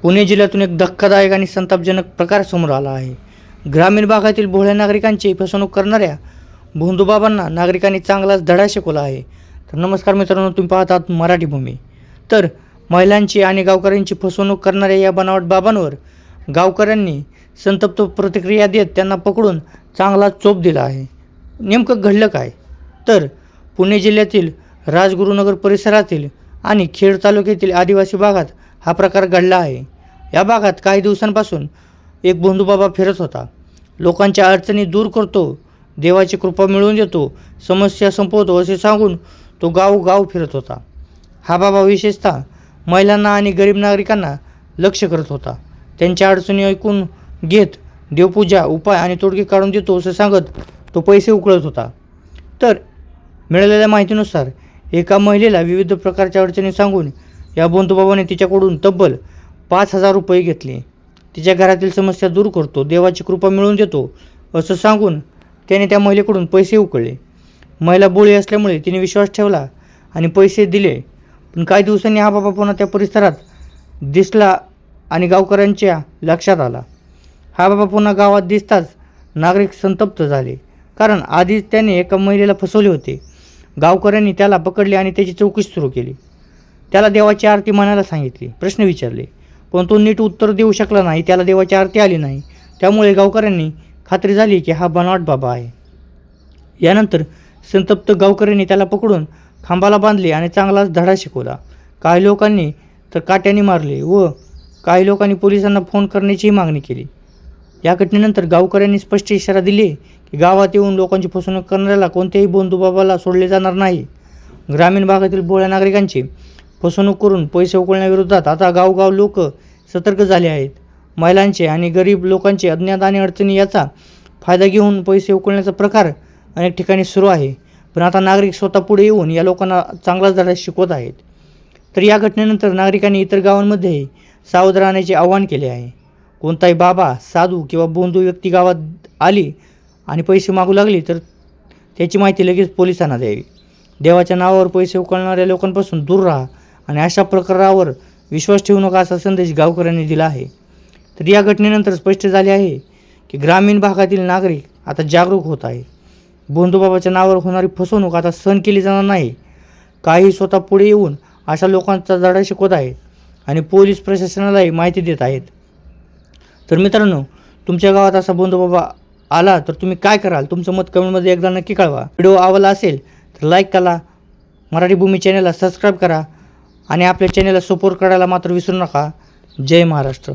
पुणे जिल्ह्यातून एक धक्कादायक आणि संतापजनक प्रकार समोर आला आहे। ग्रामीण भागातील भोळ्या नागरिकांची फसवणूक करणाऱ्या भोंदूबाबांना नागरिकांनी चांगलाच धडा शिकवला आहे। तर नमस्कार मित्रांनो, तुम्ही पाहतात मराठी भूमी। तर महिलांची आणि गावकऱ्यांची फसवणूक करणाऱ्या या बनावट बाबांवर गावकऱ्यांनी संतप्त प्रतिक्रिया देत त्यांना पकडून चांगला चोप दिला आहे। नेमकं घडलं काय? तर पुणे जिल्ह्यातील राजगुरुनगर परिसरातील आणि खेड तालुक्यातील आदिवासी भागात हा प्रकार घडला आहे। या भागात काही दिवसांपासून एक भोंदूबाबा फिरत होता। लोकांच्या अडचणी दूर करतो, देवाची कृपा मिळवून देतो, समस्या संपवतो असे सांगून तो गाव फिरत होता। हा बाबा विशेषतः महिलांना आणि गरीब नागरिकांना लक्ष करत होता। त्यांच्या अडचणी ऐकून घेत देवपूजा, उपाय आणि तोडगे काढून देतो असे सांगत तो पैसे उकळत होता। तर मिळालेल्या माहितीनुसार एका महिलेला विविध प्रकारच्या अडचणी सांगून या भोंदूबाबाने तिच्याकडून तब्बल 5,000 रुपये घेतले। तिच्या घरातील समस्या दूर करतो, देवाची कृपा मिळवून देतो असं सांगून त्याने त्या महिलेकडून पैसे उकळले। महिला बोळी असल्यामुळे तिने विश्वास ठेवला आणि पैसे दिले। पण काही दिवसांनी हा बाबा पुन्हा त्या परिसरात दिसला आणि गावकऱ्यांच्या लक्षात आला। हा बाबा पुन्हा गावात दिसताच नागरिक संतप्त झाले, कारण आधीच त्याने एका महिलेला फसवले होते। गावकऱ्यांनी त्याला पकडले आणि त्याची चौकशी सुरू केली। त्याला देवाची आरती म्हणायला सांगितली, प्रश्न विचारले, पण तो नीट उत्तर देऊ शकला नाही। त्याला देवाची आरती आली नाही। त्यामुळे गावकऱ्यांनी खात्री झाली की हा बनावट बाबा आहे। यानंतर संतप्त गावकऱ्यांनी त्याला पकडून खांबाला बांधले आणि चांगलाच धडा शिकवला। काही लोकांनी तर काट्याने मारले व काही लोकांनी पोलिसांना फोन करण्याचीही मागणी केली। या घटनेनंतर गावकऱ्यांनी स्पष्ट इशारा दिले की गावात येऊन लोकांची फसवणूक करणाऱ्याला कोणत्याही भोंदूबाबाला सोडले जाणार नाही। ग्रामीण भागातील भोळ्या नागरिकांची फसवणूक करून पैसे उकळण्याविरोधात आता गावगाव लोक सतर्क झाले आहेत। महिलांचे आणि गरीब लोकांचे अज्ञात आणि अडचणी याचा फायदा घेऊन पैसे उकळण्याचा प्रकार अनेक ठिकाणी सुरू आहे। पण आता नागरिक स्वतः पुढे येऊन या लोकांना चांगलाच धडा शिकवत आहेत। तर या घटनेनंतर नागरिकांनी इतर गावांमध्येही सावध राहण्याचे आवाहन केले आहे। कोणताही बाबा, साधू किंवा भोंदू व्यक्ती गावात आली आणि पैसे मागू लागली तर त्याची माहिती लगेच पोलिसांना द्यावी। देवाच्या नावावर पैसे उकळणाऱ्या लोकांपासून दूर राहा आणि अशा प्रकारावर विश्वास ठेवू नका असा संदेश गावकऱ्यांनी दिला आहे। तर या घटनेनंतर स्पष्ट झाले आहे की ग्रामीण भागातील नागरिक आता जागरूक होत आहे। भोंदूबाबाच्या नावावर होणारी फसवणूक आता सहन केली जाणार नाही। काही स्वतः पुढे येऊन अशा लोकांचा धडा शिकवत आहेत आणि पोलीस प्रशासनालाही माहिती देत आहेत। तर मित्रांनो, तुमच्या गावात असा भोंदूबाबा आला तर तुम्ही काय कराल? तुमचं मत कमेंटमध्ये एकदा नक्की कळवा। व्हिडिओ आवडला असेल तर लाईक करा, मराठी भूमी चॅनलला सबस्क्राईब करा आणि आपल्या चॅनलला सपोर्ट करायला मात्र विसरू नका। जय महाराष्ट्र।